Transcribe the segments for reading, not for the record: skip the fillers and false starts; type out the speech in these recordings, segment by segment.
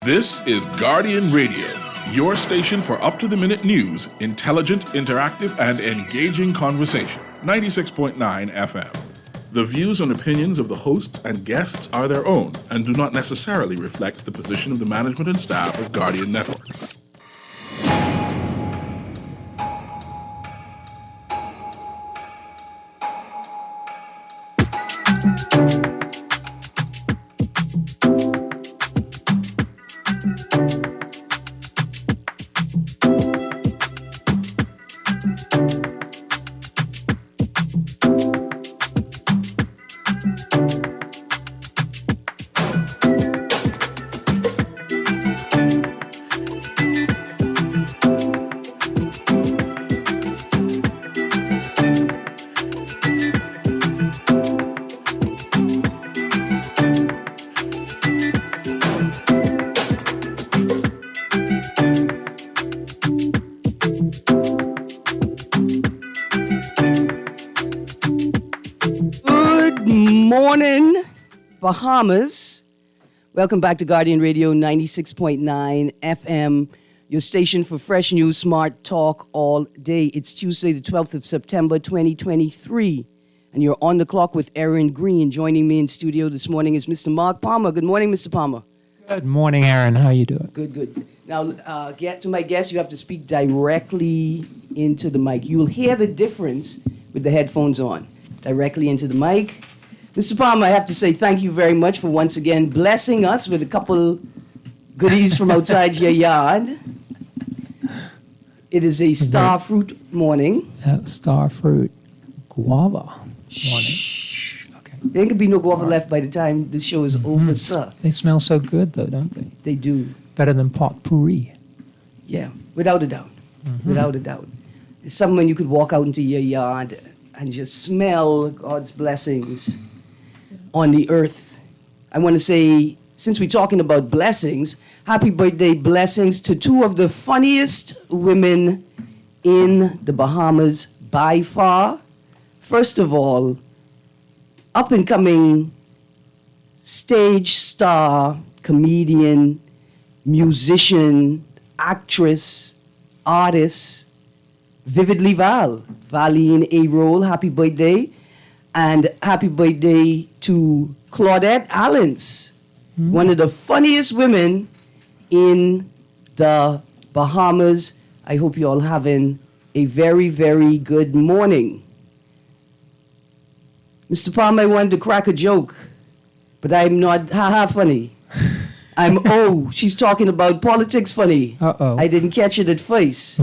This is Guardian Radio, your station for up-to-the-minute news, intelligent, interactive, and engaging conversation. 96.9 FM. The views and opinions of the hosts and guests are their own and do not necessarily reflect the position of the management and staff of Guardian Network. Bahamas. Welcome back to Guardian Radio 96.9 FM, your station for fresh news, smart talk all day. It's Tuesday, the 12th of September, 2023, and you're on the clock with Erin, Greene. Joining me in studio this morning is Mr. Mark Palmer. Good morning, Mr. Palmer. Good morning, Erin. How you doing? Good. Now, get to my guest, you have to speak directly into the mic. You'll hear the difference with the headphones on. Directly into the mic. Mr. Palmer, I have to say thank you very much for once again blessing us with a couple goodies from outside your yard. It is a star fruit morning. Star fruit guava morning. Okay. There ain't gonna be no guava left by the time the show is over, sir. They smell so good, though, don't they? They do. Better than potpourri. Yeah, without a doubt. Without a doubt. It's something when you could walk out into your yard and just smell God's blessings on the earth. I want to say, since we're talking about blessings, happy birthday blessings to two of the funniest women in the Bahamas by far. First of all, up-and-coming stage star, comedian, musician, actress, artist, Vividly Valine A. Roll, happy birthday. And happy birthday to Claudette Allens, one of the funniest women in the Bahamas. I hope you're all having a very, very good morning. Mr. Palmer, I wanted to crack a joke, but I'm not funny. I'm she's talking about politics funny. Uh-oh. I didn't catch it at first.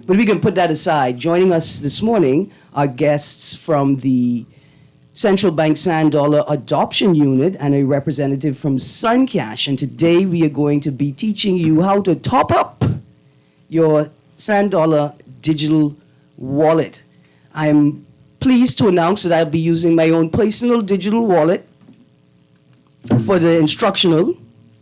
But we can put that aside. Joining us this morning are guests from the Central Bank Sand Dollar Adoption Unit and a representative from Suncash. And today we are going to be teaching you how to top up your Sand Dollar digital wallet. I'm pleased to announce that I'll be using my own personal digital wallet for the instructional.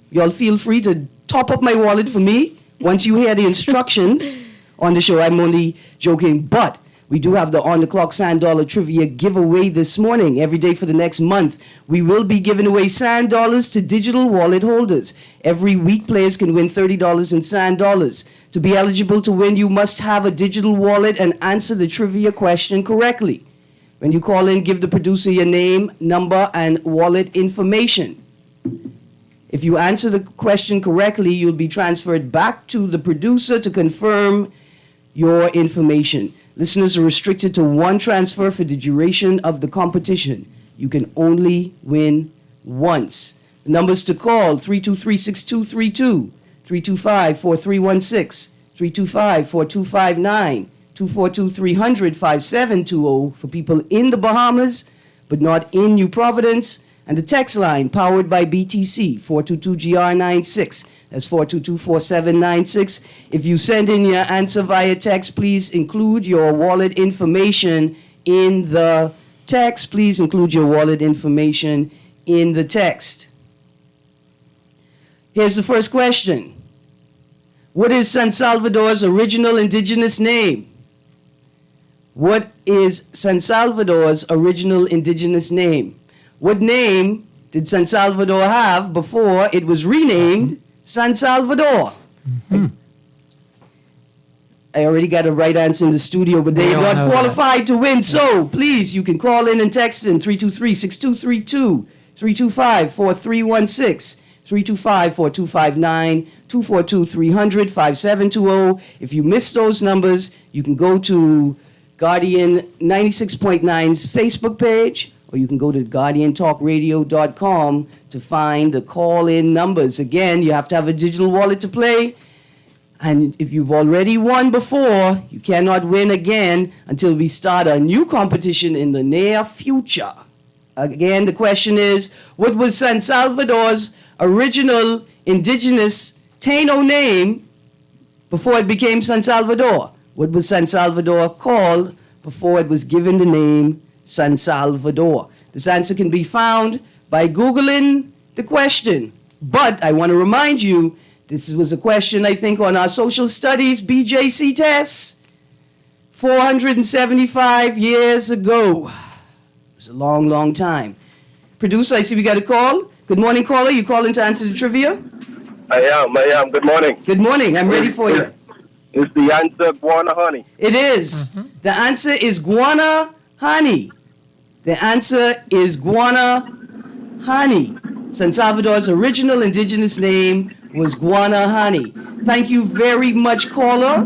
Y'all feel free to top up my wallet for me once you hear the instructions on the show. I'm only joking, but we do have the on-the-clock Sand Dollar Trivia giveaway this morning. Every day for the next month, we will be giving away Sand Dollars to digital wallet holders. Every week, players can win $30 in Sand Dollars. To be eligible to win, you must have a digital wallet and answer the trivia question correctly. When you call in, give the producer your name, number, and wallet information. If you answer the question correctly, you'll be transferred back to the producer to confirm your information. Listeners are restricted to one transfer for the duration of the competition. You can only win once. The numbers to call, 323-6232, 325-4316, 325-4259, 242-300-5720 for people in the Bahamas, but not in New Providence. And the text line, powered by BTC, 422-GR96. That's 422-4796. If you send in your answer via text, please include your wallet information in the text. Please include your wallet information in the text. Here's the first question. What is San Salvador's original indigenous name? What is San Salvador's original indigenous name? What name did San Salvador have before it was renamed San Salvador? I already got a right answer in the studio, but they're all not know qualified to win. So please, you can call in and text in 323-6232, 325-4316, 325-4259, 242-300-5720. If you missed those numbers, you can go to Guardian 96.9's Facebook page, or you can go to guardiantalkradio.com to find the call-in numbers. Again, you have to have a digital wallet to play. And if you've already won before, you cannot win again until we start a new competition in the near future. Again, the question is, what was San Salvador's original indigenous Taino name before it became San Salvador? What was San Salvador called before it was given the name San Salvador? This answer can be found by Googling the question. But I want to remind you, this was a question, I think, on our social studies BJC test 475 years ago. It was a long, long time. Producer, I see we got a call. Good morning, caller. You calling to answer the trivia? I am. Good morning. Good morning. I'm ready for you. Is the answer guana honey? It is. The answer is guana honey. The answer is guana honey. San Salvador's original indigenous name was guana honey. Thank you very much, caller.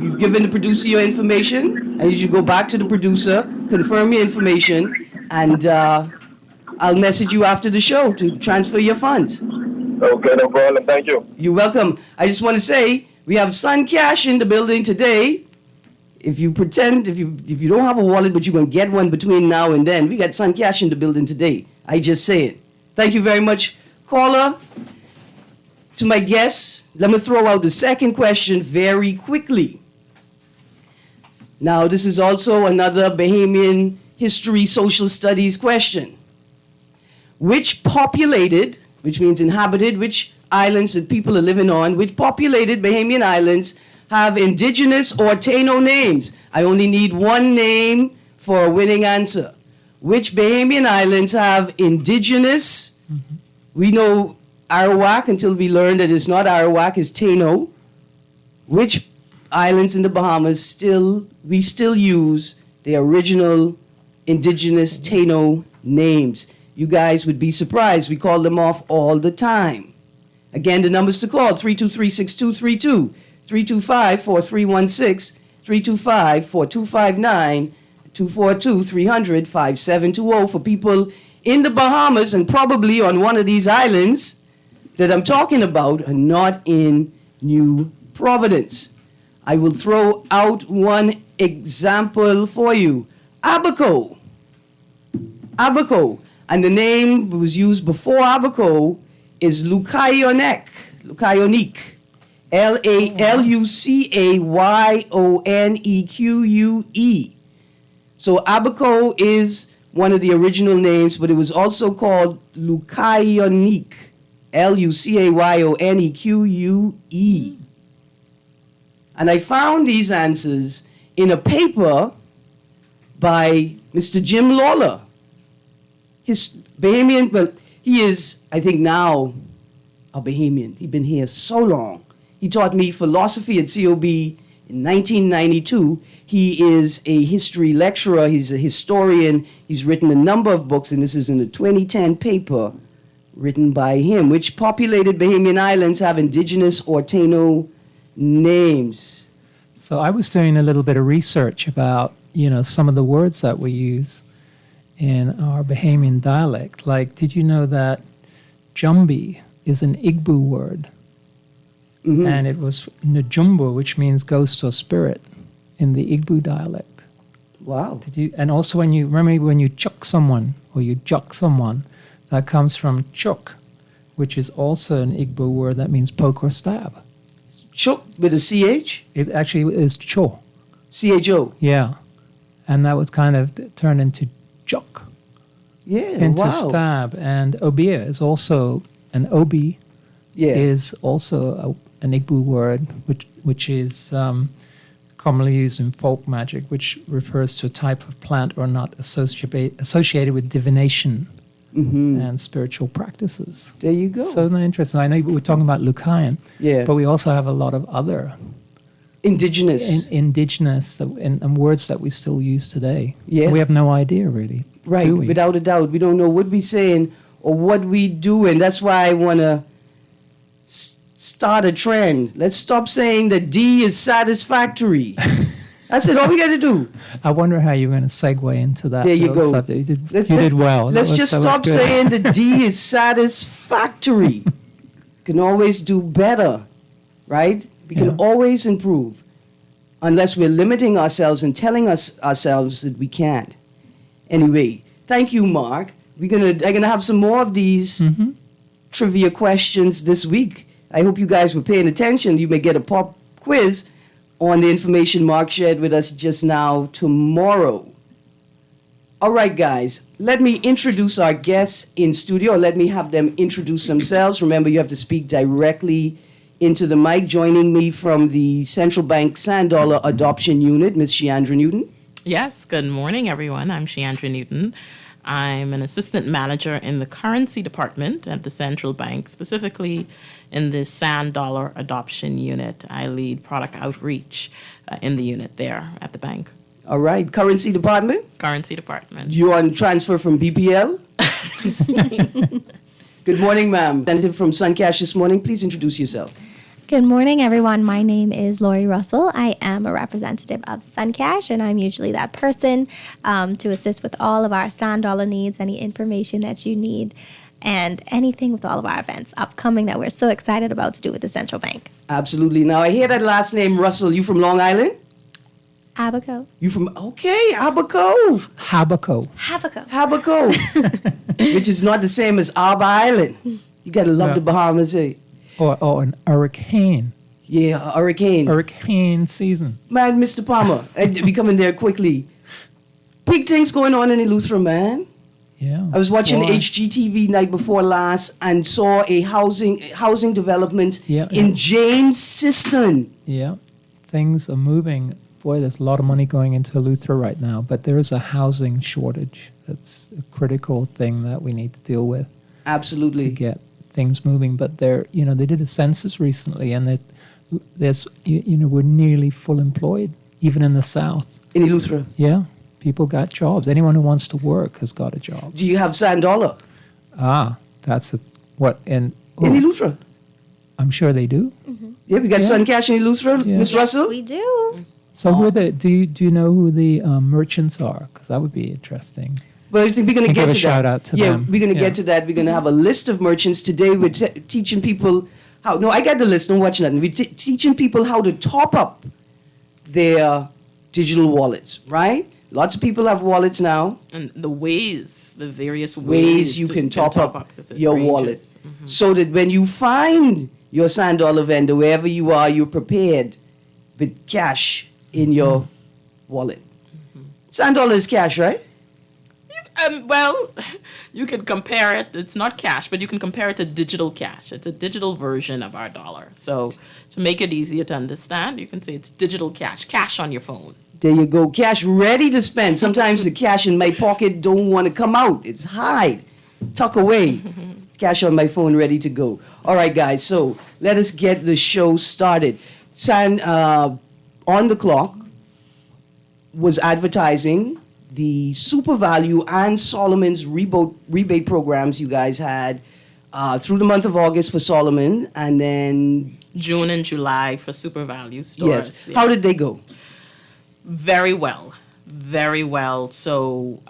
You've given the producer your information. I need you to go back to the producer, confirm your information, and I'll message you after the show to transfer your funds. Okay, no problem. Thank you. You're welcome. I just want to say we have Sun Cash in the building today. If you don't have a wallet, but you're going to get one between now and then, we got Sun Cash in the building today. I just say it. Thank you very much, caller. To my guests, let me throw out the second question very quickly. Now, this is also another Bahamian history social studies question. Which populated, which means inhabited, which islands that people are living on, which populated Bahamian islands have indigenous or Taino names? I only need one name for a winning answer. Which Bahamian islands have indigenous? We know Arawak until we learn that it's not Arawak, it's Taino. Which islands in the Bahamas we still use the original indigenous Taino names? You guys would be surprised. We call them off all the time. Again, the numbers to call, 323-6232, 325-4316, 325-4259, 242-300-5720 for people in the Bahamas and probably on one of these islands that I'm talking about and not in New Providence. I will throw out one example for you. Abaco. And the name that was used before Abaco is Lucayonek. Lucayoneque. So Abaco is one of the original names, but it was also called Lucayoneque. Lucayoneque. And I found these answers in a paper by Mr. Jim Lawler. His Bahamian, well, he is, I think now, a Bahamian. He's been here so long. He taught me philosophy at COB in 1992. He is a history lecturer. He's a historian. He's written a number of books, and this is in a 2010 paper written by him. Which populated Bahamian islands have indigenous or Taino names? So I was doing a little bit of research about, some of the words that we use in our Bahamian dialect. Like, did you know that Jumbi is an Igbo word? Mm-hmm. And it was Njumbo, which means ghost or spirit in the Igbo dialect. Wow. And also when you chuck someone or you juck someone, that comes from chuk, which is also an Igbo word that means poke or stab. Chuk with a CH? It actually is cho. CHO? Yeah. And that was kind of turned into juk. Yeah, into wow. stab. And obia is also, an obi is also an Igbo word, which is commonly used in folk magic, which refers to a type of plant or nut associated with divination and spiritual practices. There you go. So isn't that interesting? I know we're talking about Lucayan, Yeah. but we also have a lot of other Indigenous. indigenous and words that we still use today. Yeah. We have no idea, really. Right, do we? without a doubt. We don't know what we're saying or what we doing. That's why I want to start a trend. Let's stop saying that D is satisfactory. That's it. All we got to do. I wonder how you're going to segue into that. There you little go. subject. You did well. Let's just stop saying that D is satisfactory. Can always do better, right? We can always improve, unless we're limiting ourselves and telling ourselves that we can't. Anyway, thank you, Mark. I'm gonna have some more of these trivia questions this week. I hope you guys were paying attention. You may get a pop quiz on the information Mark shared with us just now tomorrow. All right, guys, let me introduce our guests in studio. Let me have them introduce themselves. Remember, you have to speak directly into the mic. Joining me from the Central Bank Sand Dollar Adoption Unit, Ms. Sheandra Newton. Yes, good morning, everyone. I'm Sheandra Newton. I'm an assistant manager in the currency department at the central bank, specifically in the Sand Dollar Adoption Unit. I lead product outreach in the unit there at the bank. All right, currency department. Currency department. You're on transfer from BPL. Good morning, ma'am. Representative from Suncash this morning. Please introduce yourself. Good morning, everyone. My name is Lori Russell. I am a representative of Suncash, and I'm usually that person to assist with all of our Sand Dollar needs, any information that you need, and anything with all of our events upcoming that we're so excited about to do with the central bank. Absolutely. Now, I hear that last name, Russell. You from Long Island? Abaco. You from, okay, Abaco. Habaco. Habaco. Abaco. Which is not the same as Arbor Island. You got to love No. the Bahamas, eh? Or an hurricane. Yeah, hurricane. Hurricane season. Man, Mr. Palmer, we coming there quickly. Big things going on in Eleuthera, man. Yeah. I was watching Why? HGTV night before last and saw a housing development Yeah. in James Siston. Yeah. Things are moving. Boy, there's a lot of money going into Eleuthera right now, but there is a housing shortage. That's a critical thing that we need to deal with to Absolutely. get things moving. But they did a census recently, and there's we're nearly full employed, even in the South. In Eleuthera. Yeah, people got jobs. Anyone who wants to work has got a job. Do you have Sand Dollar That's what in Eleuthera? I'm sure they do. Yeah, we got Yeah. Suncash in Eleuthera, Yeah. Miss Russell? We do. So who are do you know who the merchants are? Because that would be interesting. Well, we're going to And get give a to shout that. out to yeah, them. we're going to Yeah. get to that. We're going to have a list of merchants. Today we're teaching people how, no, I got the list, don't watch nothing. We're teaching people how to top up their digital wallets, right? Lots of people have wallets now. And the various Ways you to- can top up 'cause it your ranges. wallet. So that when you find your Sand Dollar vendor, wherever you are, you're prepared with cash in your wallet. Sand Dollar is cash, right? Well, you can compare it. It's not cash, but you can compare it to digital cash. It's a digital version of our dollar. So to make it easier to understand, you can say it's digital cash on your phone. There you go. Cash ready to spend. Sometimes the cash in my pocket don't want to come out. It's hide, tuck away. Cash on my phone ready to go. All right, guys. So let us get the show started. On the Clock was advertising the Super Value and Solomon's rebate programs you guys had through the month of August for Solomon, and then June and July for Super Value stores. yes. Yeah. How did they go? Very well. Very well. So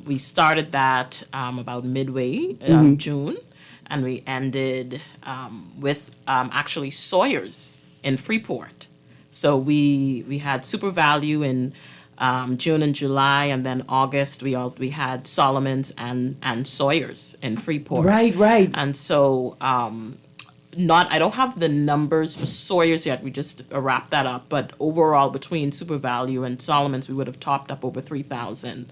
we started that about midway June, and we ended with actually Sawyer's in Freeport. So we had Super Value in June and July, and then August we had Solomon's and Sawyer's in Freeport. Right. And so I don't have the numbers for Sawyer's yet. We just wrapped that up. But overall, between Super Value and Solomon's, we would have topped up over 3,000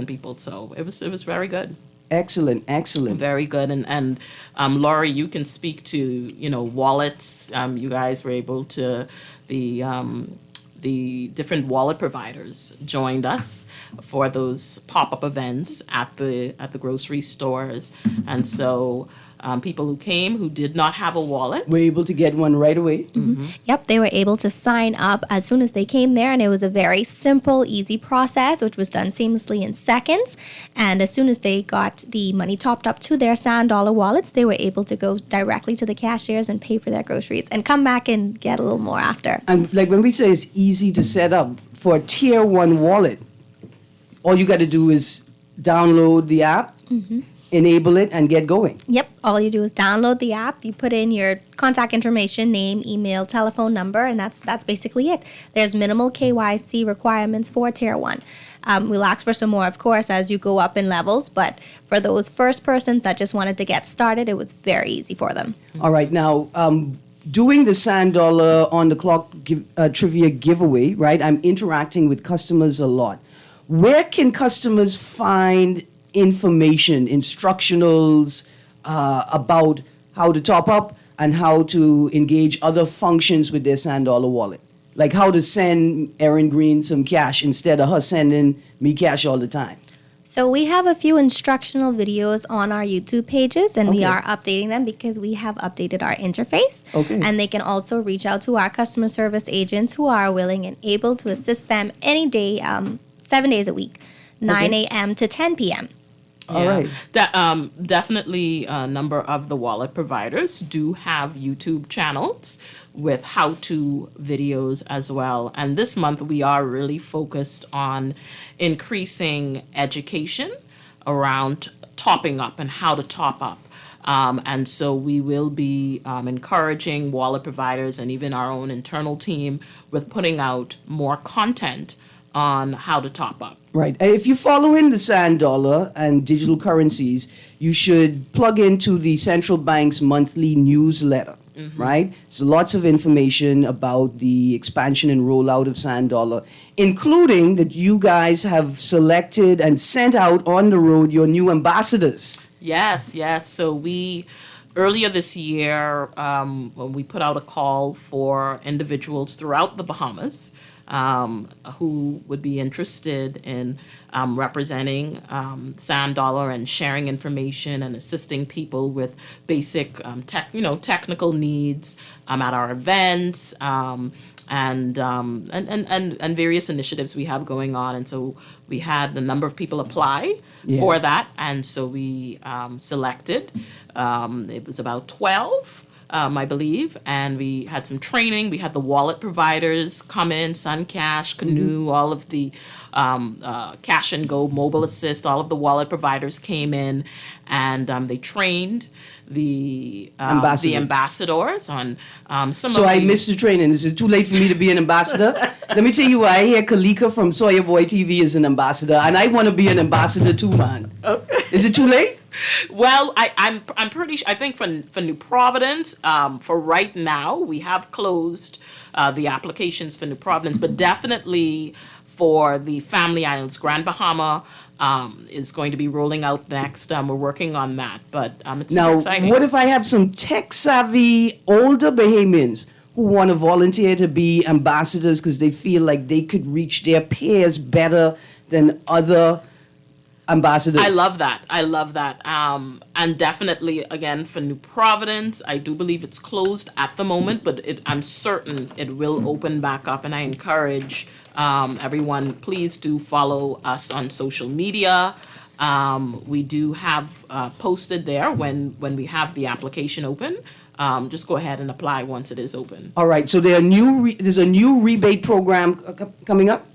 people. So it was very good. Excellent. Very good. And Laurie, you can speak to wallets. You guys were able to the the different wallet providers joined us for those pop-up events at the grocery stores, and so people who came who did not have a wallet We're able to get one right away. Yep, they were able to sign up as soon as they came there, and it was a very simple, easy process, which was done seamlessly in seconds. And as soon as they got the money topped up to their Sand Dollar wallets, they were able to go directly to the cashiers and pay for their groceries and come back and get a little more after. And like when we say it's easy to set up for a tier 1 wallet, all you got to do is download the app, enable it, and get going. Yep, all you do is download the app, you put in your contact information, name, email, telephone number, and that's basically it. There's minimal KYC requirements for Tier 1. We'll ask for some more, of course, as you go up in levels, but for those first persons that just wanted to get started, it was very easy for them. All right, now, doing the Sand Dollar on the Clock trivia giveaway, right? I'm interacting with customers a lot. Where can customers find information, instructionals about how to top up and how to engage other functions with their Sand Dollar wallet? Like how to send Erin Greene some cash instead of her sending me cash all the time. So we have a few instructional videos on our YouTube pages, and we Okay. are updating them because we have updated our interface. Okay. And they can also reach out to our customer service agents who are willing and able to assist them any day, 7 days a week, 9 a.m. to 10 p.m. All right. Definitely a number of the wallet providers do have YouTube channels with how-to videos as well. And this month we are really focused on increasing education around topping up and how to top up. And so we will be encouraging wallet providers and even our own internal team with putting out more content on how to top up. Right. If you're following the Sand Dollar and digital currencies, you should plug into the central bank's monthly newsletter, right? So lots of information about the expansion and rollout of Sand Dollar, including that you guys have selected and sent out on the road your new ambassadors. Yes. So earlier this year, when we put out a call for individuals throughout the Bahamas who would be interested in representing Sand Dollar and sharing information and assisting people with basic technical needs at our events. And various initiatives we have going on. And so we had a number of people apply for that. And so we selected, it was about 12, I believe. And we had some training. We had the wallet providers come in, SunCash, Canoe, all of the Cash and Go, Mobile Assist, all of the wallet providers came in and they trained the ambassadors on some So of I the... missed the training. Is it too late for me to be an ambassador? Let me tell you why. I hear Kalika from Sawyer Boy TV is an ambassador, and I want to be an ambassador too, man. Okay. Is it too late? Well, I'm pretty sure. I think for New Providence, for right now, we have closed the applications for New Providence, but definitely for the Family Islands, Grand Bahama is going to be rolling out next. We're working on that, but it's super Now, exciting. what if I have some tech-savvy older Bahamians who want to volunteer to be ambassadors because they feel like they could reach their peers better than other ambassadors? I love that. And definitely, again, for New Providence, I do believe it's closed at the moment, but I'm certain it will open back up. And I encourage everyone, please do follow us on social media. We do have posted there when we have the application open. Just go ahead and apply once it is open. All right, so there's a new rebate program coming up?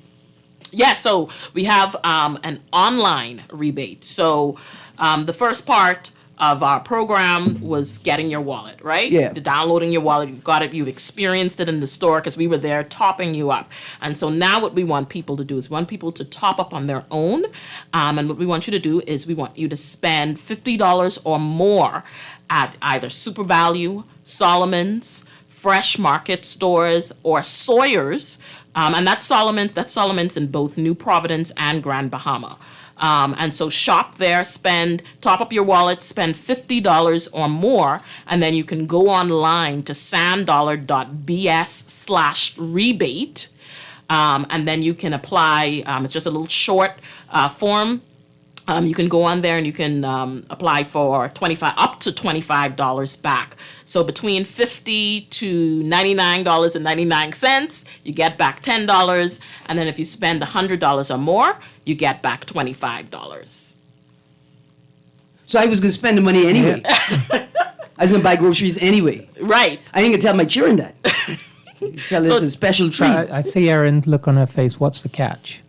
Yeah, so we have an online rebate. So the first part of our program was getting your wallet, right? Yeah. Downloading your wallet, you've got it, you've experienced it in the store because we were there topping you up. And so now what we want people to do is we want people to top up on their own. And what we want you to do is we want you to spend $50 or more at either Super Value, Solomon's, Fresh Market stores, or Sawyer's. And that's Solomon's in both New Providence and Grand Bahama. And so shop there, top up your wallet, spend $50 or more, and then you can go online to sanddollar.bs/rebate. and then you can apply. It's just a little short form. You can go on there and you can apply for up to $25 back. So between $50 to $99.99, you get back $10, and then if you spend $100 or more, you get back $25. So I was going to spend the money anyway. I was going to buy groceries anyway. Right. I ain't going to tell my children that. Tell So- us a special treat. I see Erin look on her face. What's the catch?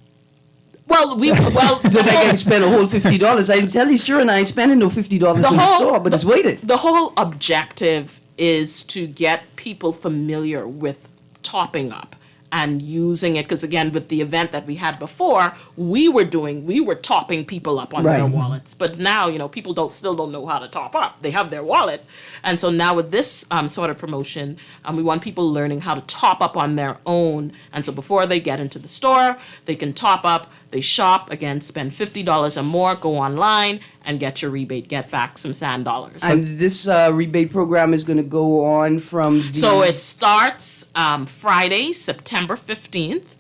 Well, That I can spend a whole $50. I tell these children I ain't spending no $50 in the store, but it's weighted. The whole objective is to get people familiar with topping up and using it, because again, with the event that we had before, we were topping people up on their Right. wallets. But now, people still don't know how to top up. They have their wallet. And so now with this sort of promotion, we want people learning how to top up on their own. And so before they get into the store, they can top up, they shop, again, spend $50 or more, go online and get your rebate, get back some sand dollars. And this rebate program is going to go on from the... So it starts Friday, September 15th,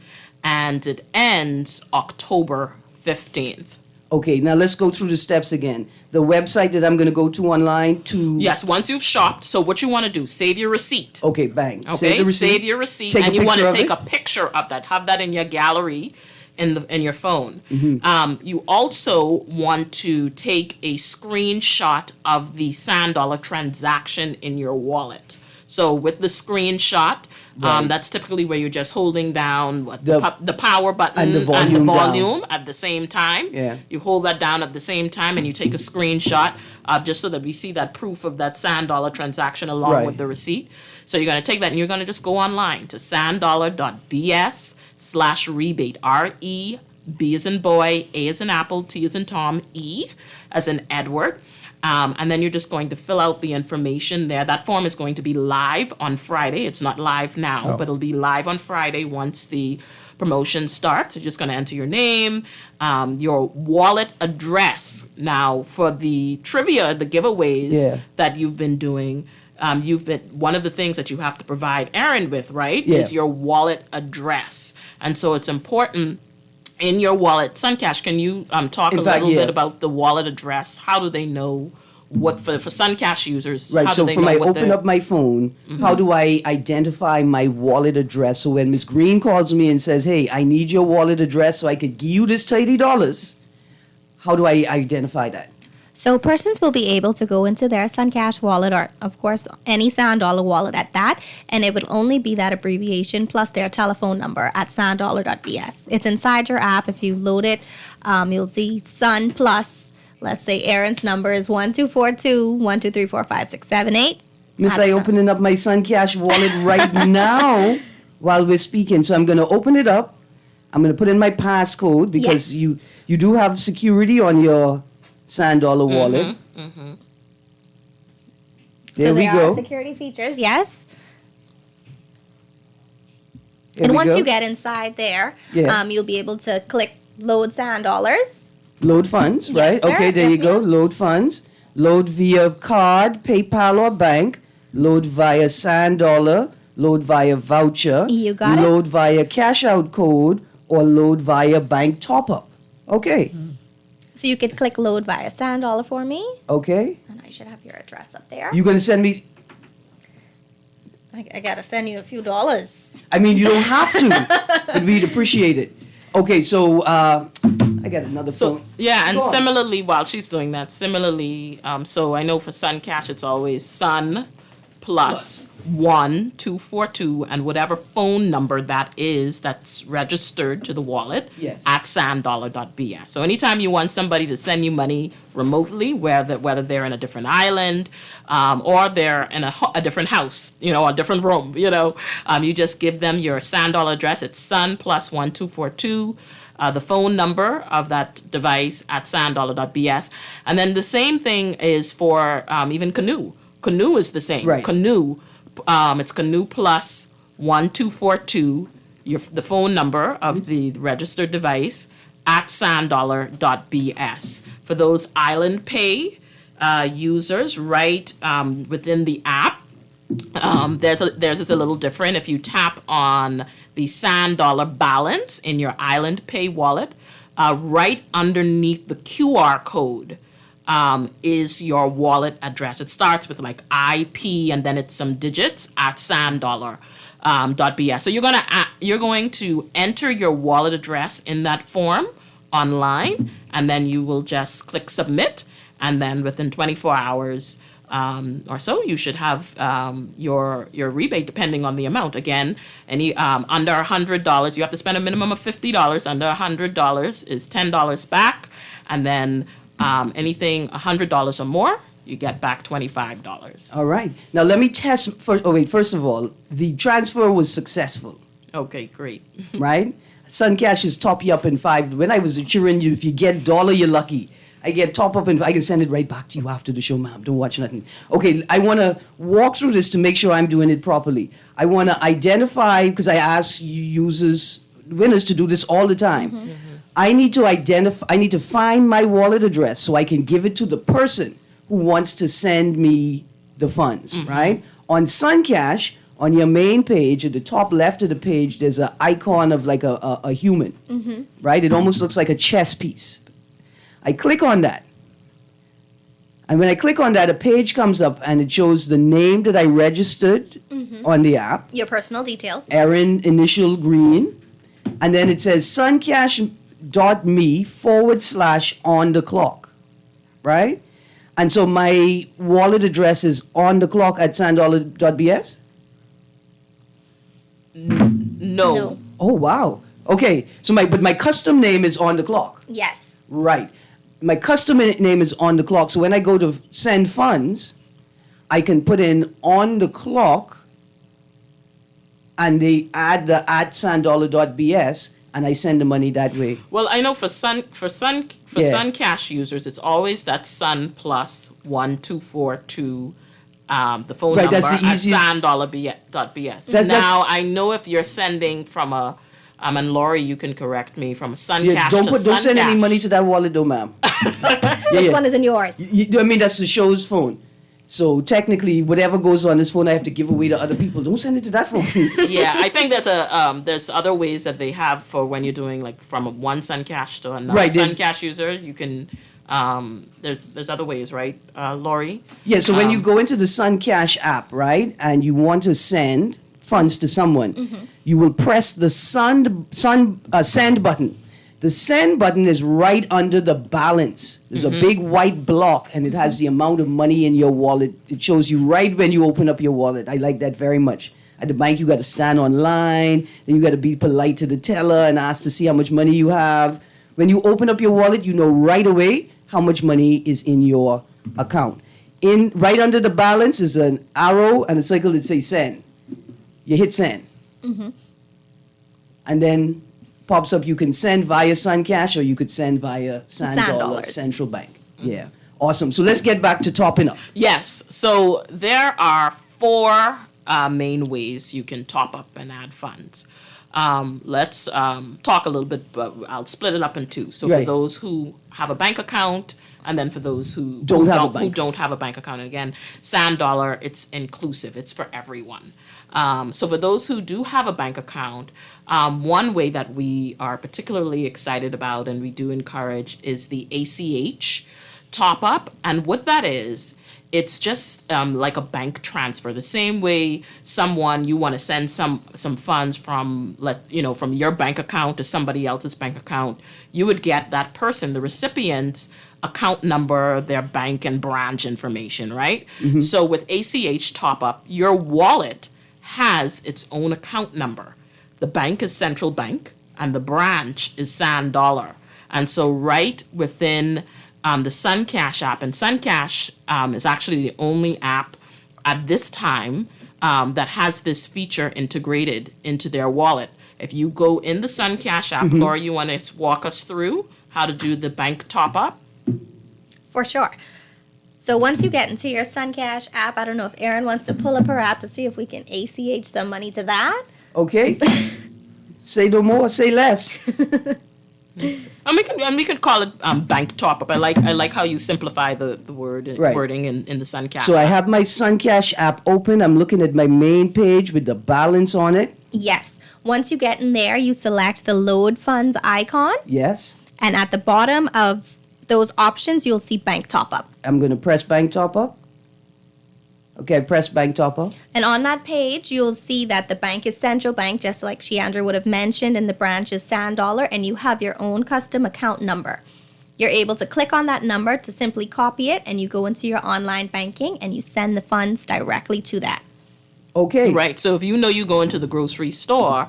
and it ends October 15th. Okay, now let's go through the steps again. The website that I'm going to go to online to... Yes, once you've shopped, so what you want to do, save your receipt. Okay, bang. Okay, save your receipt, Take and a you want to picture of take it? a picture of that. Have that in your gallery in your phone. Mm-hmm. You also want to take a screenshot of the sand dollar transaction in your wallet. So with the screenshot, that's typically where you're just holding down the power button and the volume down. At the same time. Yeah. You hold that down at the same time and you take a screenshot just so that we see that proof of that sand dollar transaction along Right. with the receipt. So you're going to take that and you're going to just go online to sanddollar.bs/rebate. RE, B as in boy, A as in apple, T as in Tom, E as in Edward. And then you're just going to fill out the information there. That form is going to be live on Friday. It's not live now, but it'll be live on Friday once the promotion starts. You're just going to enter your name, your wallet address. Now, for the trivia, the giveaways that you've been doing, one of the things that you have to provide Erin with, right, is your wallet address. And so it's important in your wallet. Suncash, can you talk little bit about the wallet address? How do they know what, for Suncash users, Right, how so do they when know I what open up my phone, how do I identify my wallet address? So when Ms. Greene calls me and says, hey, I need your wallet address so I could give you this $30, how do I identify that? So persons will be able to go into their Suncash wallet, or of course any Sand Dollar wallet at that, and it would only be that abbreviation plus their telephone number at sanddollar.bs. It's inside your app. If you load it, you'll see Sun plus, let's say Erin's number is 1242 1234568. Miss, I opening up my Suncash wallet right now while we're speaking. So I'm going to open it up. I'm going to put in my passcode because Yes. you do have security on your Sand Dollar wallet. There So we there go. are security features, yes. There And we once go. you get inside there, Yeah. you'll be able to click load Sand Dollars. Load funds, right? sir. Okay, there you Yes, go. ma'am. Load funds. Load via card, PayPal, or bank. Load via Sand Dollar. Load via voucher. You got it. Load via cash out code or load via bank top up. Okay. So you could click load via Sand Dollar for me. Okay. And I should have your address up there. You're going to send me. I got to send you a few dollars. I mean, you don't have to, but we'd appreciate it. Okay, so I got another So phone. yeah, and Go on. similarly, while she's doing that, so I know for Suncash it's always Sun plus 1242 and whatever phone number that is that's registered to the wallet Yes. at sanddollar.bs. So anytime you want somebody to send you money remotely, whether they're in a different island or they're in a different house, a different room, you just give them your Sand Dollar address. It's Sun plus 1242. The phone number of that device at sanddollar.bs. And then the same thing is for even Canoe. Canoe is the same. Right. Canoe, it's Canoe plus 1242, the phone number of the registered device at sanddollar.bs. For those Island Pay users, right within the app, Theirs is a little different. If you tap on the Sand Dollar balance in your Island Pay wallet, right underneath the QR code is your wallet address. It starts with like IP and then it's some digits at sanddollar.bs. So you're going to enter your wallet address in that form online, and then you will just click submit, and then within 24 hours or so, you should have your rebate, depending on the amount. Again, any under $100, you have to spend a minimum of $50. Under $100 is $10 back, and then anything $100 or more, you get back $25. All right. Now let me test. First of all, the transfer was successful, Okay, great. right? Suncash is top you up in 5. When I was a children, if you get $1, you're lucky. I get top up and I can send it right back to you after the show, ma'am. Don't watch nothing. Okay, I want to walk through this to make sure I'm doing it properly. I want to identify, because I ask winners to do this all the time. Mm-hmm. I need to find my wallet address so I can give it to the person who wants to send me the funds, right? On Suncash, on your main page, at the top left of the page, there's an icon of like a human, right? It almost looks like a chess piece. I click on that. And when I click on that, a page comes up and it shows the name that I registered on the app. Your personal details. Erin, initial Greene. And then it says suncash.me/on the clock, right? And so my wallet address is on the clock at sanddollar.bs? No. Oh, wow. Okay, so my custom name is on the clock. Yes. Right. My custom name is on the clock. So when I go to send funds, I can put in on the clock and they add the at sanddollar.bs and I send the money that way. Well, I know for Suncash users, it's always that Sun plus 1242 the phone Right, number that's the at easiest- sanddollar.bs. That's- Now I know if you're sending from a and Lori, you can correct me, from Suncash Yeah, to don't send any Suncash. money to that wallet though, ma'am. This one isn't yours. I mean, that's the show's phone. So technically, whatever goes on this phone, I have to give away to other people. Don't send it to that phone. Yeah, I think there's other ways that they have for when you're doing like from one Suncash to another Right, there's- Suncash user. You can there's other ways, right, Lori? Yeah, so when you go into the Suncash app, right, and you want to send funds to someone, you will press the send button. The send button is right under the balance. There's a big white block, and it has the amount of money in your wallet. It shows you right when you open up your wallet. I like that very much. At the bank, you got to stand online, then you got to be polite to the teller and ask to see how much money you have. When you open up your wallet, you know right away how much money is in your account. Right under the balance is an arrow and a circle that says send. You hit send. And then pops up, you can send via Suncash or you could send via Sand Dollar SandDollars. Central Bank. Yeah. Awesome. So let's get back to topping up. Yes. So there are 4 main ways you can top up and add funds. Let's talk a little bit, but I'll split it up in 2. So for Right. those who have a bank account, and then for those who Don't have a who bank. don't have a bank account, and again, Sand Dollar, it's inclusive. It's for everyone. So for those who do have a bank account, one way that we are particularly excited about and we do encourage is the ACH top up. And what that is, it's just like a bank transfer. The same way you want to send some funds from from your bank account to somebody else's bank account, you would get that person, the recipient's account number, their bank and branch information, right? So with ACH top up, your wallet has its own account number. The bank is Central Bank and the branch is Sand Dollar. And so right within the Suncash app, and Suncash is actually the only app at this time that has this feature integrated into their wallet. If you go in the Suncash app, Laura, you want to walk us through how to do the bank top up? For sure. So once you get into your Suncash app, I don't know if Erin wants to pull up her app to see if we can ACH some money to that. Okay? Say no more, say less. And we can call it bank top up. I like how you simplify the Right. wording in the SunCash. So I have my SunCash app open. I'm looking at my main page with the balance on it. Yes. Once you get in there, you select the load funds icon. Yes. And at the bottom of those options, you'll see bank top up. I'm going to press bank top up. Okay, I press bank top up. And on that page, you'll see that the bank is Central Bank, just like Sheandra would have mentioned, and the branch is Sand Dollar, and you have your own custom account number. You're able to click on that number to simply copy it, and you go into your online banking and you send the funds directly to that. Okay. Right. So if you know you go into the grocery store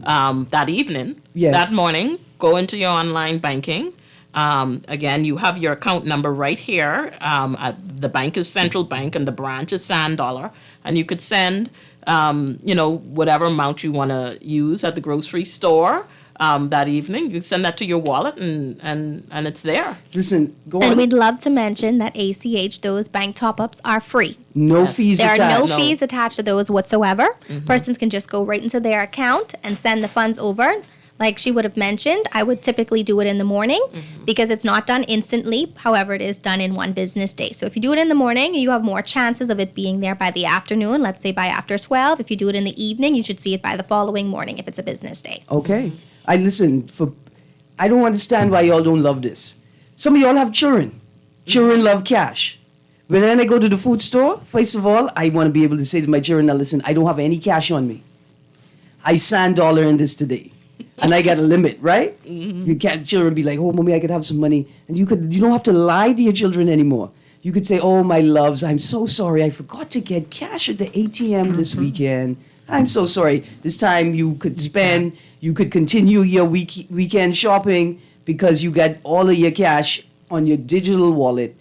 that evening, Yes. that morning, go into your online banking. Again, you have your account number right here. The bank is Central Bank and the branch is Sand Dollar. And you could send, whatever amount you want to use at the grocery store that evening. You send that to your wallet and it's there. Listen, go And on. we'd love to mention that ACH, those bank top ups are free. No Yes. fees There are attached. no fees attached to those whatsoever. Persons can just go right into their account and send the funds over. Like she would have mentioned, I would typically do it in the morning because it's not done instantly. However, it is done in one business day. So if you do it in the morning, you have more chances of it being there by the afternoon, let's say by after 12. If you do it in the evening, you should see it by the following morning if it's a business day. Okay. I don't understand why y'all don't love this. Some of y'all have children. Children love cash. When I go to the food store, first of all, I want to be able to say to my children, now listen, I don't have any cash on me. I Sand Dollar in this today. And I got a limit, right? You can't children be like, oh, mommy, I could have some money. And you don't have to lie to your children anymore. You could say, oh, my loves, I'm so sorry. I forgot to get cash at the ATM this weekend. I'm so sorry. This time you could spend, you could continue your weekend shopping because you got all of your cash on your digital wallet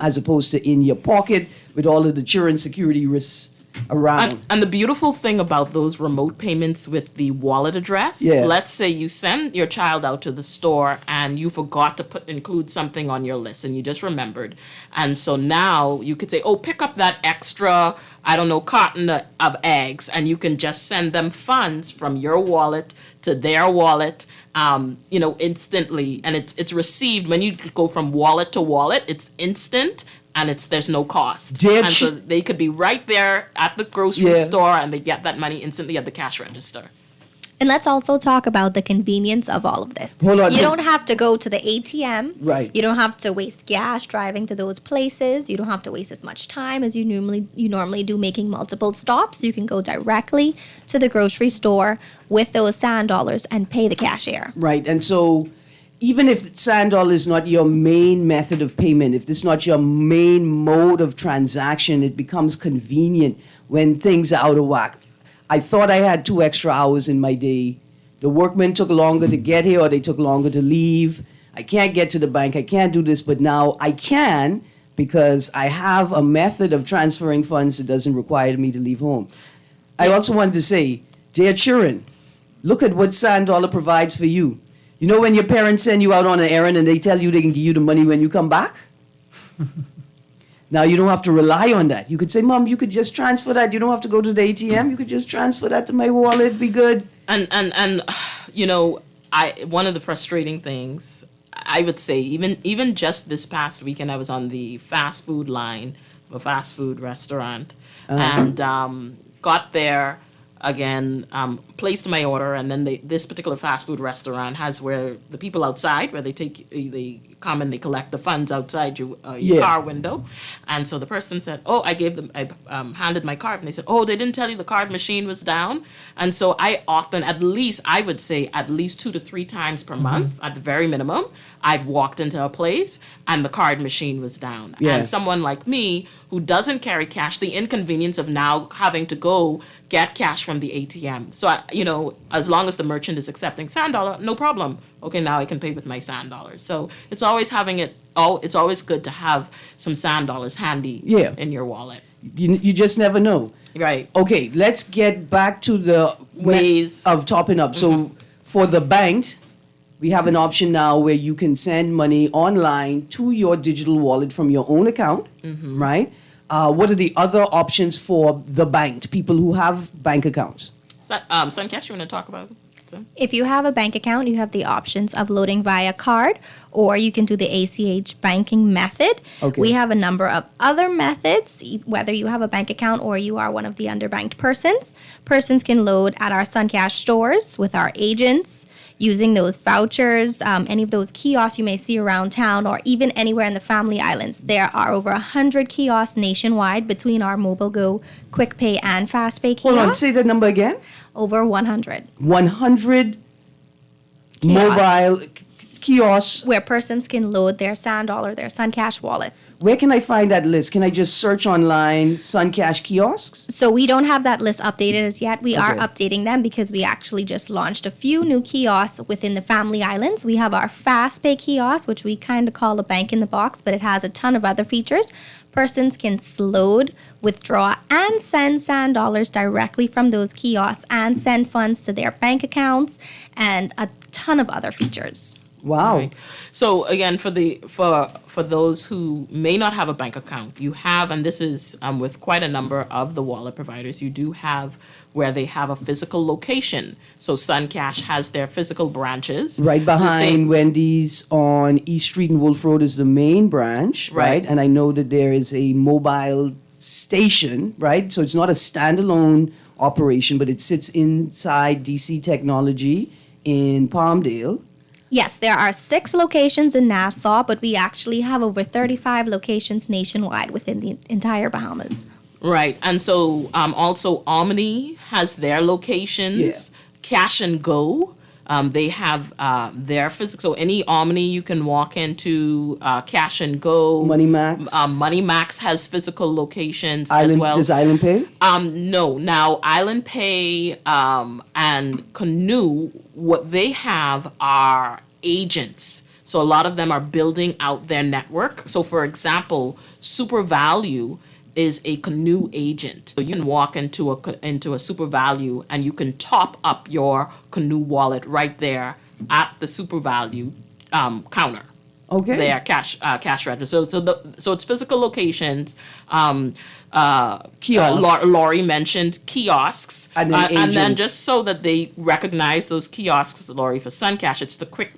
as opposed to in your pocket with all of the children's security risks around. And the beautiful thing about those remote payments with the wallet address, Yeah. let's say you send your child out to the store and you forgot to include something on your list and you just remembered. And so now you could say, oh, pick up that extra, carton of eggs, and you can just send them funds from your wallet to their wallet, instantly. And it's received when you go from wallet to wallet, it's instant. And there's no cost. And so they could be right there at the grocery store and they get that money instantly at the cash register. And let's also talk about the convenience of all of this. Hold on, You just- don't have to go to the ATM. Right. You don't have to waste gas driving to those places. You don't have to waste as much time as you normally do making multiple stops. You can go directly to the grocery store with those Sand Dollars and pay the cashier. Right, and so even if Sand Dollar is not your main method of payment, if this is not your main mode of transaction, it becomes convenient when things are out of whack. I thought I had 2 extra hours in my day. The workmen took longer to get here or they took longer to leave. I can't get to the bank. I can't do this, but now I can because I have a method of transferring funds that doesn't require me to leave home. I also wanted to say, dear children, look at what Sand Dollar provides for you. You know when your parents send you out on an errand and they tell you they can give you the money when you come back? Now you don't have to rely on that. You could say, Mom, you could just transfer that. You don't have to go to the ATM. You could just transfer that to my wallet. Be good. And one of the frustrating things, I would say, even just this past weekend, I was on the fast food line of a fast food restaurant and got there. Again, placed my order, and then this particular fast food restaurant has where the people outside, where they come and they collect the funds outside your car window. And so the person said, oh, I handed my card, and they said, oh, they didn't tell you the card machine was down. And so I would say at least 2 to 3 times per month, at the very minimum, I've walked into a place and the card machine was down. Yeah. And someone like me who doesn't carry cash, the inconvenience of now having to go get cash from the ATM. So, as long as the merchant is accepting Sand Dollar, no problem. Okay, now I can pay with my Sand Dollars. So it's always it's always good to have some Sand Dollars handy in your wallet. You just never know. Right. Okay, let's get back to the Ways. of topping up. So for the bank, we have an option now where you can send money online to your digital wallet from your own account, right? What are the other options for the bank, people who have bank accounts? SunCash, you want to talk about FM? If you have a bank account, you have the options of loading via card, or you can do the ACH banking method. Okay. We have a number of other methods, whether you have a bank account or you are one of the underbanked persons. Persons can load at our SunCash stores with our agents using those vouchers, any of those kiosks you may see around town, or even anywhere in the Family Islands. There are over 100 kiosks nationwide between our Mobile Go, Quick Pay, and Fast Pay kiosks. Hold on, say the number again. Over 100. 100 mobile kiosks. Where persons can load their SandDollar, their SunCash wallets. Where can I find that list? Can I just search online SunCash kiosks? So we don't have that list updated as yet. We are Okay. updating them because we actually just launched a few new kiosks within the Family Islands. We have our Fast Pay kiosk, which we kind of call a bank in the box, but it has a ton of other features. Persons can load, withdraw, and send SandDollars directly from those kiosks and send funds to their bank accounts and a ton of other features. Wow. Right. So again, for those who may not have a bank account, you have, and this is with quite a number of the wallet providers, you do have where they have a physical location. So SunCash has their physical branches. Right The behind same- Wendy's on East Street and Wolf Road is the main branch, right? Right. And I know that there is a mobile station, right? So it's not a standalone operation, but it sits inside DC Technology in Palmdale. Yes, there are 6 locations in Nassau, but we actually have over 35 locations nationwide within the entire Bahamas. Right. And so also Omni has their locations. Yeah. Cash and Go, they have their physical. So any Omni you can walk into, Cash and Go. Money Max. Money Max has physical locations as Island, well. does Island Pay? No. Now, Island Pay and Canoe, what they have are agents. So a lot of them are building out their network. So, for example, Super Value is a Canoe agent. So you can walk into a Super Value and you can top up your Canoe wallet right there at the Super Value counter. Okay. They are cash register. So it's physical locations. Kiosks. Laurie mentioned kiosks, And then and then agents. just so that they recognize those kiosks, Laurie, for SunCash, it's the quick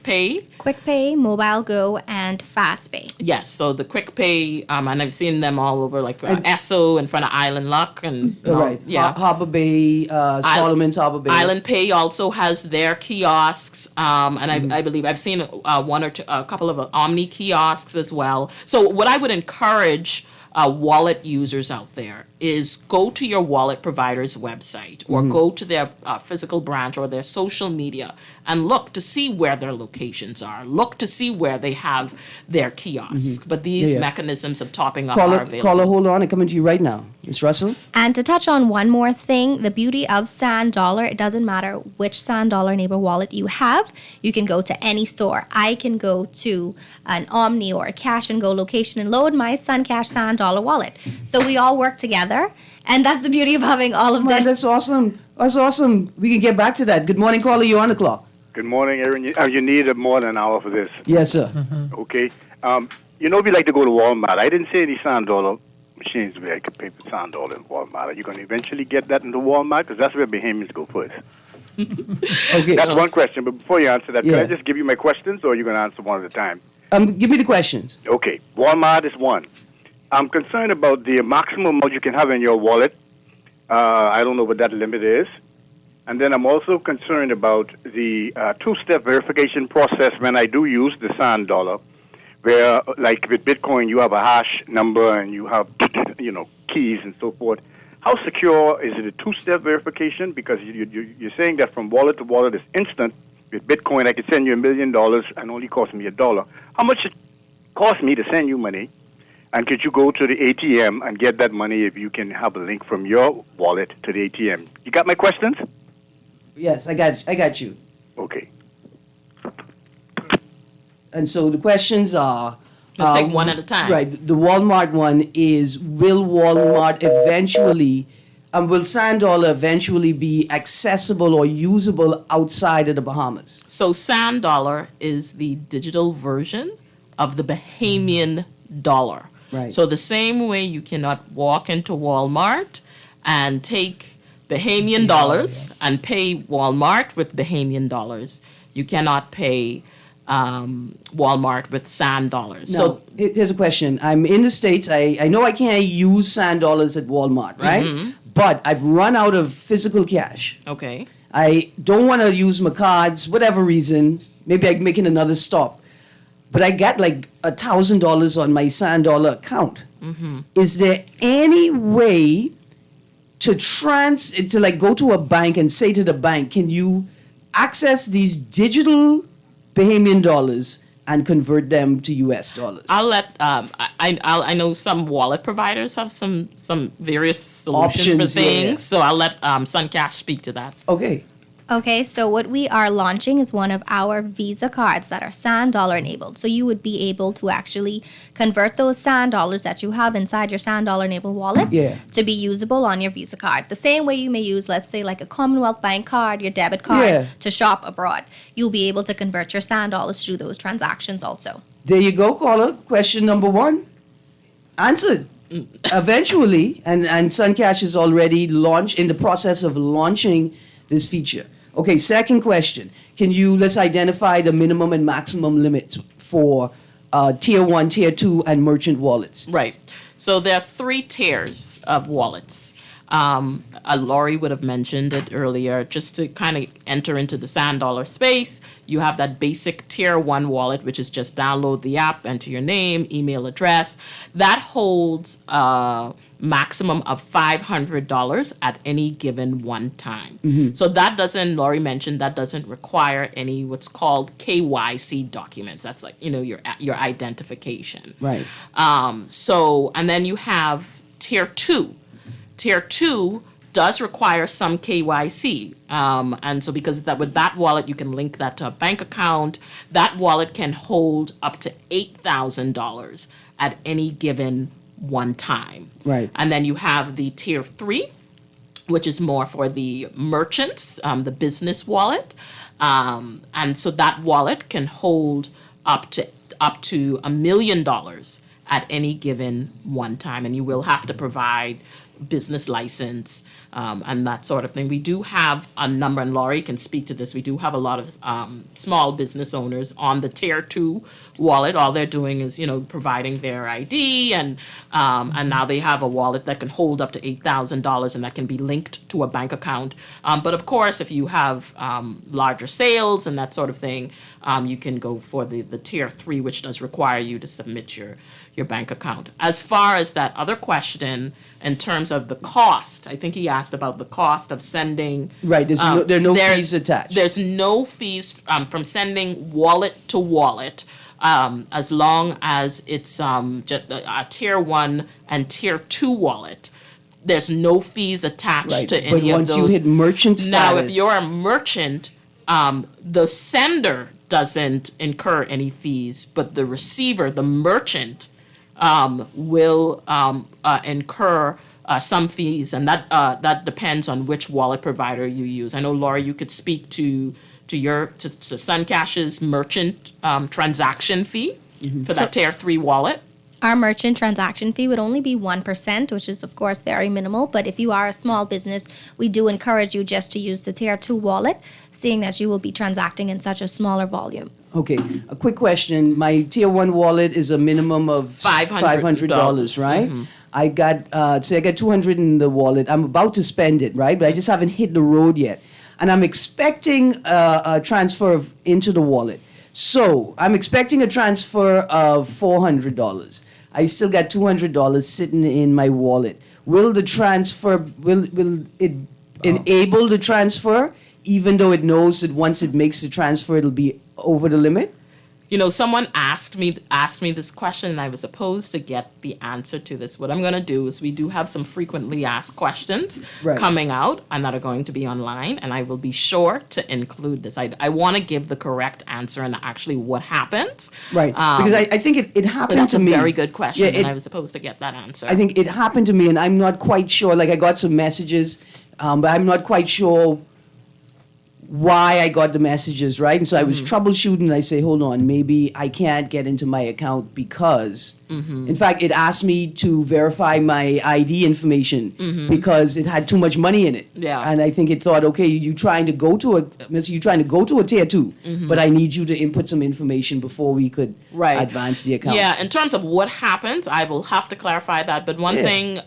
pay. Quick Pay, Mobile Go, and Fast Pay. Yes, so the quick pay, and I've seen them all over, like Esso in front of Island Luck, and Right. yeah. Harbor Bay, Solomon's Harbor Bay. Island Pay also has their kiosks, and I believe I've seen a couple of Omni kiosks as well. So what I would encourage wallet users out there is go to your wallet provider's website or go to their physical branch or their social media and look to see where their locations are. Look to see where they have their kiosks. But these Yeah. mechanisms of topping up are available. Caller, hold on. I'm coming to you right now. Miss Russell? And to touch on one more thing, the beauty of SandDollar, it doesn't matter which SandDollar neighbor wallet you have. You can go to any store. I can go to an Omni or a Cash and Go location and load my SunCash SandDollar wallet. So we all work together. And that's the beauty of having all of Man, this. that's awesome. That's awesome. We can get back to that. Good morning, caller. You're on the clock. Good morning, Erin. You need more than an hour for this. Yes, sir. Okay. We like to go to Walmart. I didn't say any $100 machines where I could pay for $100 in Walmart. Are you going to eventually get that into Walmart? Because that's where Bahamians go first. Okay. That's one question. But before you answer that, Yeah. can I just give you my questions, or are you going to answer one at a time? Give me the questions. Okay. Walmart is one. I'm concerned about the maximum amount you can have in your wallet. I don't know what that limit is. And then I'm also concerned about the two-step verification process when I do use the SandDollar, where, like with Bitcoin, you have a hash number and you have, keys and so forth. How secure is it a two-step verification? Because you're saying that from wallet to wallet is instant. With Bitcoin, I could send you $1 million and only cost me $1. How much it cost me to send you money? And could you go to the ATM and get that money if you can have a link from your wallet to the ATM? You got my questions? Yes, I got you. Okay. And so the questions are... Let's take one at a time. Right. The Walmart one is, will Walmart eventually... will SandDollar eventually be accessible or usable outside of the Bahamas? So SandDollar is the digital version of the Bahamian dollar. Right. So the same way you cannot walk into Walmart and take Bahamian dollars and pay Walmart with Bahamian dollars. You cannot pay Walmart with sand dollars. Now, So here's a question. I'm in the States. I know I can't use sand dollars at Walmart, right? But I've run out of physical cash. okay. I don't want to use my cards, whatever reason. Maybe I'm making another stop. But I got like $1,000 on my sand dollar account. Is there any way to like go to a bank and say to the bank, can you access these digital Bahamian dollars and convert them to US dollars? I'll let I know some wallet providers have some various solutions for Options, things. yeah. So I'll let Suncash speak to that. Okay. Okay, so what we are launching is one of our Visa cards that are sand dollar enabled. So you would be able to actually convert those sand dollars that you have inside your sand dollar enabled wallet Yeah. to be usable on your Visa card. The same way you may use, let's say, like a Commonwealth Bank card, your debit card Yeah. to shop abroad. You'll be able to convert your sand dollars to do those transactions also. There you go, caller. Question number one. Answered. Eventually, and Suncash is already in the process of launching this feature. Okay, second question. Let's identify the minimum and maximum limits for tier 1, tier 2, and merchant wallets. Right. So there are 3 tiers of wallets. Laurie would have mentioned it earlier. Just to kind of enter into the sand dollar space, you have that basic tier 1 wallet, which is just download the app, enter your name, email address. That holds a maximum of $500 at any given one time. So that doesn't, Laurie mentioned, that doesn't require any what's called KYC documents. That's like, your identification. Right. And then you have tier 2. Tier 2 does require some KYC. And so because with that wallet, you can link that to a bank account. That wallet can hold up to $8,000 at any given one time. Right. And then you have the tier 3, which is more for the merchants, the business wallet. And so that wallet can hold up to $1 million at any given one time. And you will have to provide business license and that sort of thing. We do have a number, and Laurie can speak to this, we do have a lot of small business owners on the tier 2 wallet. All they're doing is, providing their ID, and now they have a wallet that can hold up to $8,000 and that can be linked to a bank account. But of course, if you have larger sales and that sort of thing, you can go for the tier 3, which does require you to submit your bank account. As far as that other question, in terms of the cost, I think he asked about the cost of sending. Right. There are no fees attached. There's no fees from sending wallet to wallet, as long as it's just a tier 1 and tier 2 wallet. There's no fees attached Right. to But any of once those. you hit merchant status. Now, if you're a merchant, the sender doesn't incur any fees, but the receiver, the merchant, will incur some fees, and that depends on which wallet provider you use. I know, Laura, you could speak to Suncash's merchant transaction fee for that tier 3 wallet. Our merchant transaction fee would only be 1%, which is, of course, very minimal. But if you are a small business, we do encourage you just to use the tier 2 wallet, seeing that you will be transacting in such a smaller volume. Okay, a quick question. My tier 1 wallet is a minimum of $500, right? I got $200 in the wallet. I'm about to spend it, right? But I just haven't hit the road yet. And I'm expecting a transfer into the wallet. So I'm expecting a transfer of $400. I still got $200 sitting in my wallet. Will the transfer, will it enable the transfer, even though it knows that once it makes the transfer, it'll be over the limit? Someone asked me this question, and I was supposed to get the answer to this. What I'm going to do is we do have some frequently asked questions coming out and that are going to be online, and I will be sure to include this. I want to give the correct answer and actually what happens. Right, because I think it happened to me. That's a very good question, Yeah, and I was supposed to get that answer. I think it happened to me, and I'm not quite sure. Like, I got some messages, but I'm not quite sure why I got the messages, right? And so I was troubleshooting. I say, hold on, maybe I can't get into my account because, in fact, it asked me to verify my ID information because it had too much money in it. Yeah. And I think it thought, okay, you're trying to go to a tier 2, but I need you to input some information before we could Right. advance the account. Yeah, in terms of what happens, I will have to clarify that. But one thing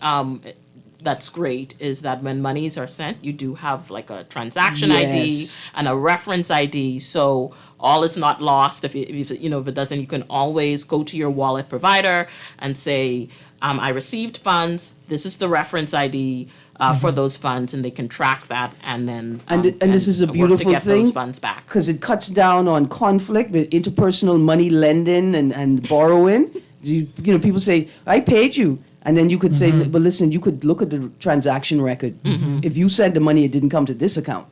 that's great is that when monies are sent, you do have like a transaction Yes. ID and a reference ID. So all is not lost. If it doesn't, you can always go to your wallet provider and say, I received funds. This is the reference ID for those funds, and they can track that and then And this is a work beautiful to get thing those funds back. because it cuts down on conflict with interpersonal money lending and borrowing. People say, I paid you. And then you could say, but listen, you could look at the transaction record. If you sent the money, it didn't come to this account.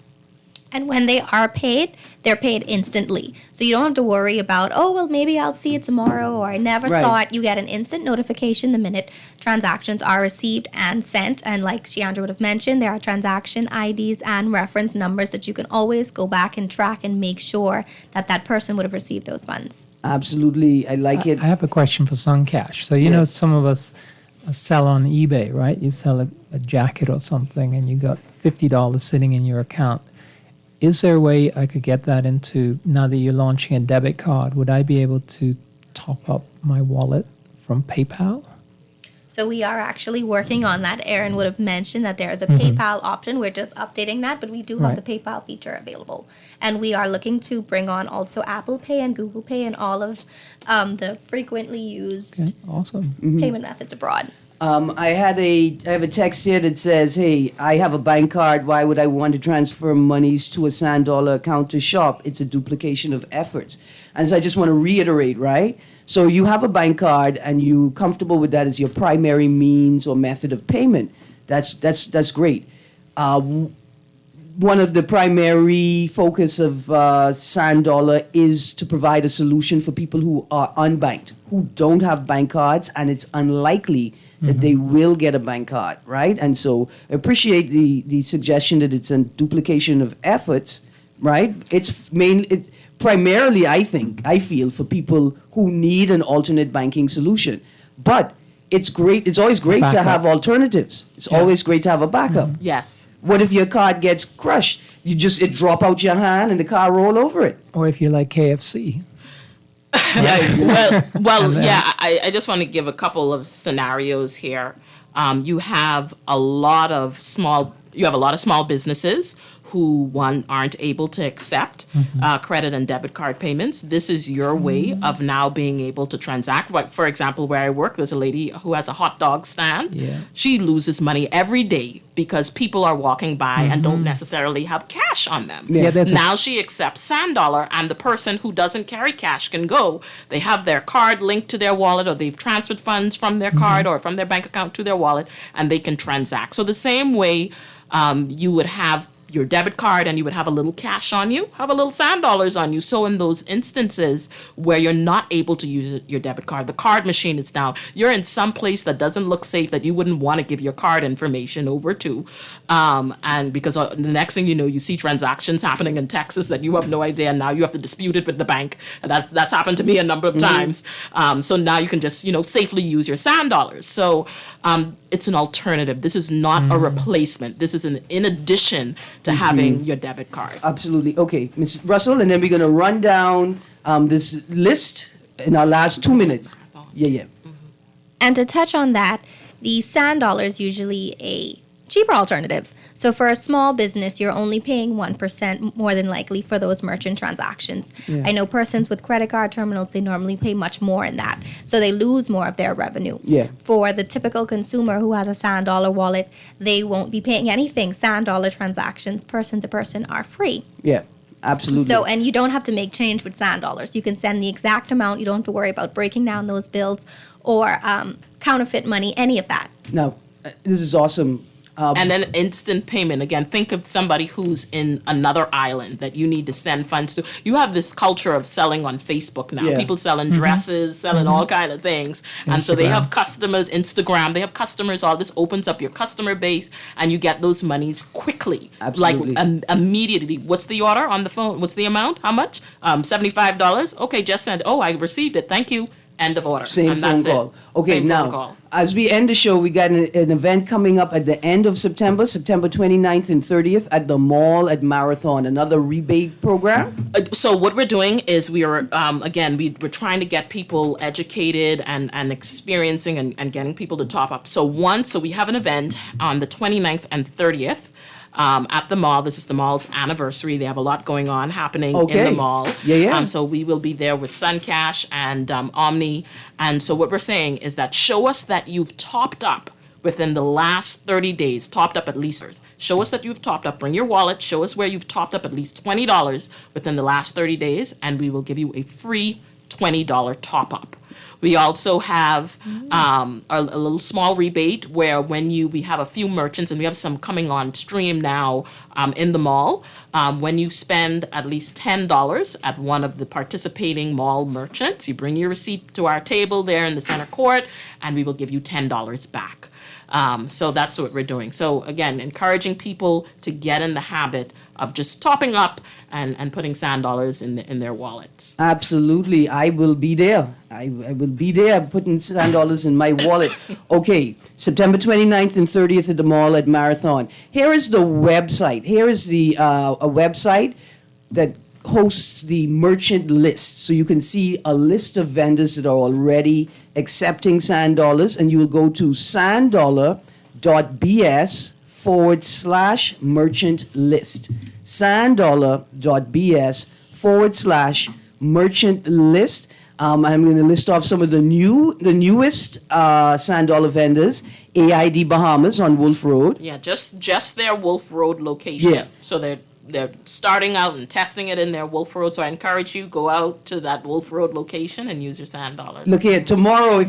And when they are paid, they're paid instantly. So you don't have to worry about, oh, well, maybe I'll see it tomorrow, or I never Right. saw it. You get an instant notification the minute transactions are received and sent. And like Sheandra would have mentioned, there are transaction IDs and reference numbers that you can always go back and track and make sure that that person would have received those funds. Absolutely. I like it. I have a question for Suncash. So, you know, some of us sell on eBay, right? You sell a jacket or something and you got $50 sitting in your account. Is there a way I could get that into, now that you're launching a debit card, would I be able to top up my wallet from PayPal? So we are actually working on that. Erin would have mentioned that there is a PayPal option. We're just updating that, but we do have Right. the PayPal feature available. And we are looking to bring on also Apple Pay and Google Pay and all of the frequently used Okay, awesome. payment methods abroad. I have a text here that says, hey, I have a bank card. Why would I want to transfer monies to a Sand Dollar account to shop? It's a duplication of efforts. And so I just want to reiterate, right? So you have a bank card and you comfortable with that as your primary means or method of payment. That's great. One of the primary focus of Sand Dollar is to provide a solution for people who are unbanked, who don't have bank cards, and it's unlikely that they will get a bank card, right? And so I appreciate the suggestion that it's a duplication of efforts, right? It's primarily, I feel, for people who need an alternate banking solution. But it's great. It's always great to backup. have alternatives. It's always great to have a backup. Yes. What if your card gets crushed? It drop out your hand and the car roll over it. Or if you like KFC. I just want to give a couple of scenarios here. You have a lot of small businesses who aren't able to accept credit and debit card payments. This is your way of now being able to transact. Like, for example, where I work, there's a lady who has a hot dog stand. Yeah. She loses money every day because people are walking by and don't necessarily have cash on them. Yeah, that's now she accepts Sand Dollar, and the person who doesn't carry cash can go. They have their card linked to their wallet, or they've transferred funds from their card or from their bank account to their wallet, and they can transact. So the same way you would have your debit card and you would have a little cash on you, have a little Sand Dollars on you. So in those instances where you're not able to use your debit card, the card machine is down, you're in some place that doesn't look safe, that you wouldn't want to give your card information over to. And because the next thing you know, you see transactions happening in Texas that you have no idea, and now you have to dispute it with the bank. And that's happened to me a number of times. So now you can just, safely use your Sand Dollars. So it's an alternative. This is not a replacement. This is in addition to having your debit card. Absolutely. Okay, Ms. Russell, and then we're going to run down this list in our last 2 minutes. Yeah. And to touch on that, the Sand Dollar is usually a cheaper alternative. So for a small business, you're only paying 1% more than likely for those merchant transactions. Yeah. I know persons with credit card terminals, they normally pay much more in that. So they lose more of their revenue. Yeah. For the typical consumer who has a Sand Dollar wallet, they won't be paying anything. Sand Dollar transactions, person to person, are free. Yeah, absolutely. So, and you don't have to make change with Sand Dollars. You can send the exact amount. You don't have to worry about breaking down those bills or counterfeit money, any of that. Now, this is awesome. And then instant payment. Again, think of somebody who's in another island that you need to send funds to. You have this culture of selling on Facebook now. Yeah. People selling dresses, selling all kind of things. And so they Instagram. have customers, Instagram, they have customers, all this opens up your customer base and you get those monies quickly. Absolutely. Like immediately. What's the order on the phone? What's the amount? How much? $75. Okay, just send. Oh, I received it. Thank you. End of order. Same and phone that's call. It. Okay, Same now, phone call. as we end the show, we got an event coming up at the end of September, September 29th and 30th at the mall at Marathon, another rebate program. So what we're doing is we are, again, we're trying to get people educated and experiencing and getting people to top up. So we have an event on the 29th and 30th. At the mall. This is the mall's anniversary. They have a lot going on happening in Okay. the mall. Yeah. So we will be there with Suncash and Omni. And so what we're saying is that show us that you've topped up within the last 30 days, topped up at least. Show us that you've topped up. Bring your wallet. Show us where you've topped up at least $20 within the last 30 days, and we will give you a free $20 top up. We also have a little small rebate where we have a few merchants, and we have some coming on stream now in the mall. When you spend at least $10 at one of the participating mall merchants, you bring your receipt to our table there in the center court, and we will give you $10 back. So that's what we're doing. So again, encouraging people to get in the habit of just topping up and putting sand dollars in their wallets. Absolutely. I will be there. I will be there putting sand dollars in my wallet. Okay, September 29th and 30th at the mall at Marathon. Here is the website. Here is the a website that hosts the merchant list. So you can see a list of vendors that are already accepting sand dollars, and you will go to sanddollar.bs/merchant list. sanddollar.bs/merchant list. I'm going to list off some of the newest sand dollar vendors. AID Bahamas on Wolf Road. Yeah, just their Wolf Road location. Yeah. So they're starting out and testing it in their Wolf Road. So I encourage you, go out to that Wolf Road location and use your sand dollars. Look here, tomorrow,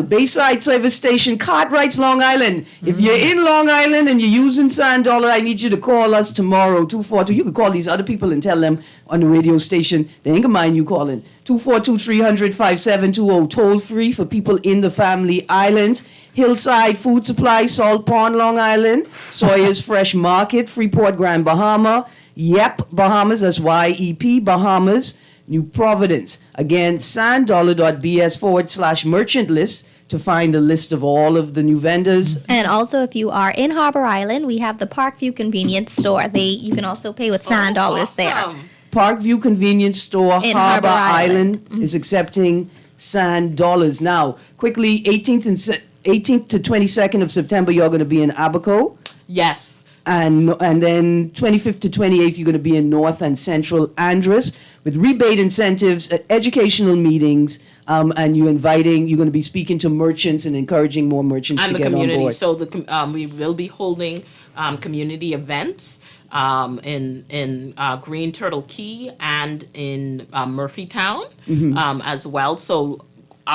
Bayside Service Station, Cartwright's Long Island. If you're in Long Island and you're using sand dollar, I need you to call us tomorrow, 242. You can call these other people and tell them on the radio station. They ain't gonna mind you calling. 242-300-5720, toll free for people in the Family Islands. Hillside Food Supply, Salt Pond, Long Island. Sawyer's Fresh Market, Freeport, Grand Bahama. YEP, Bahamas, that's YEP, Bahamas. New Providence. Again, sanddollar.bs/merchant list to find a list of all of the new vendors. And also, if you are in Harbor Island, we have the Parkview Convenience Store. You can also pay with sand dollars there. Awesome. Parkview Convenience Store, In Harbor Harbor Island, Island. is accepting sand dollars. Now, quickly, 18th to 22nd of September, you're going to be in Abaco. Yes. And then 25th to 28th, you're going to be in North and Central Andros with rebate incentives, educational meetings, and you're going to be speaking to merchants and encouraging more merchants And to the get on community. board. So we will be holding community events in Greene Turtle Key and in Murphytown as well. So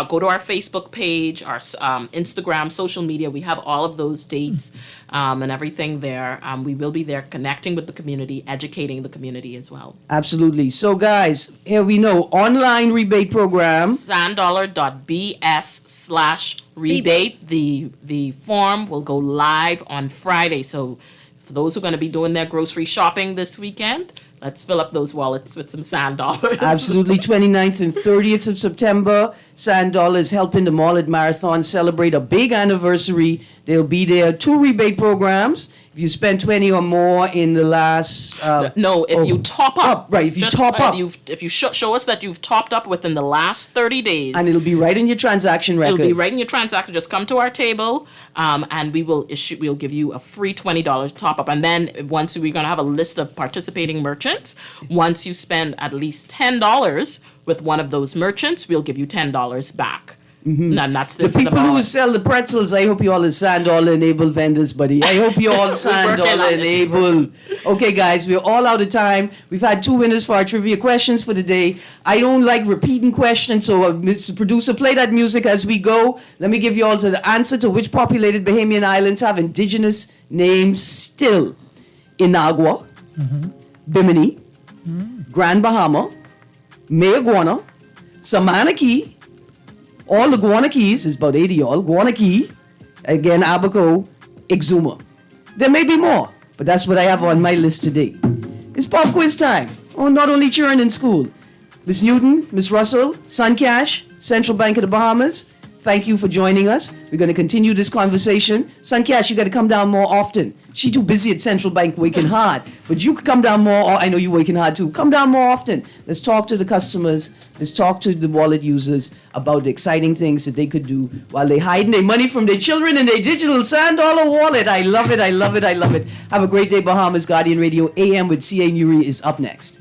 go to our Facebook page, our Instagram, social media. We have all of those dates and everything there. We will be there connecting with the community, educating the community as well. Absolutely. So, guys, here we know online rebate program. sanddollar.bs/rebate. The form will go live on Friday. So for those who are going to be doing their grocery shopping this weekend, let's fill up those wallets with some sand dollars. Absolutely. 29th and 30th of September, Sand Dollar is helping the Mall at Marathon celebrate a big anniversary. They'll be there. 2 rebate programs. If you spend 20 or more in the last... No, if you top up. Right, if you top up. If you show us that you've topped up within the last 30 days. And it'll be right in your transaction record. It'll be right in your transaction. Just come to our table, and we'll give you a free $20 top up. And then we're going to have a list of participating merchants. Once you spend at least $10 with one of those merchants, we'll give you $10 back. No, that's The for the people who Bahamas. sell the pretzels, I hope you all are sand dollar enabled vendors, buddy. I hope you all sand working dollar on it. enabled. Okay, guys, we're all out of time. We've had 2 winners for our trivia questions for the day. I don't like repeating questions, so Mr. Producer, play that music as we go. Let me give you all the answer to which populated Bahamian islands have indigenous names still. Inagua, Bimini, Grand Bahama, Mayaguana, Samana Key, all the Guana Keys, is about 80 all, Guana Key, again, Abaco, Exuma. There may be more, but that's what I have on my list today. It's pop quiz time. Oh, not only cheering in school. Miss Newton, Miss Russell, Suncash, Central Bank of the Bahamas, thank you for joining us. We're going to continue this conversation. Suncash, you got to come down more often. She too busy at Central Bank working hard, but you could come down more. I know you're working hard too. Come down more often. Let's talk to the customers. Let's talk to the wallet users about the exciting things that they could do while they're hiding their money from their children in their digital sand dollar wallet. I love it. I love it. I love it. Have a great day, Bahamas. Guardian Radio AM with C.A. Nuri is up next.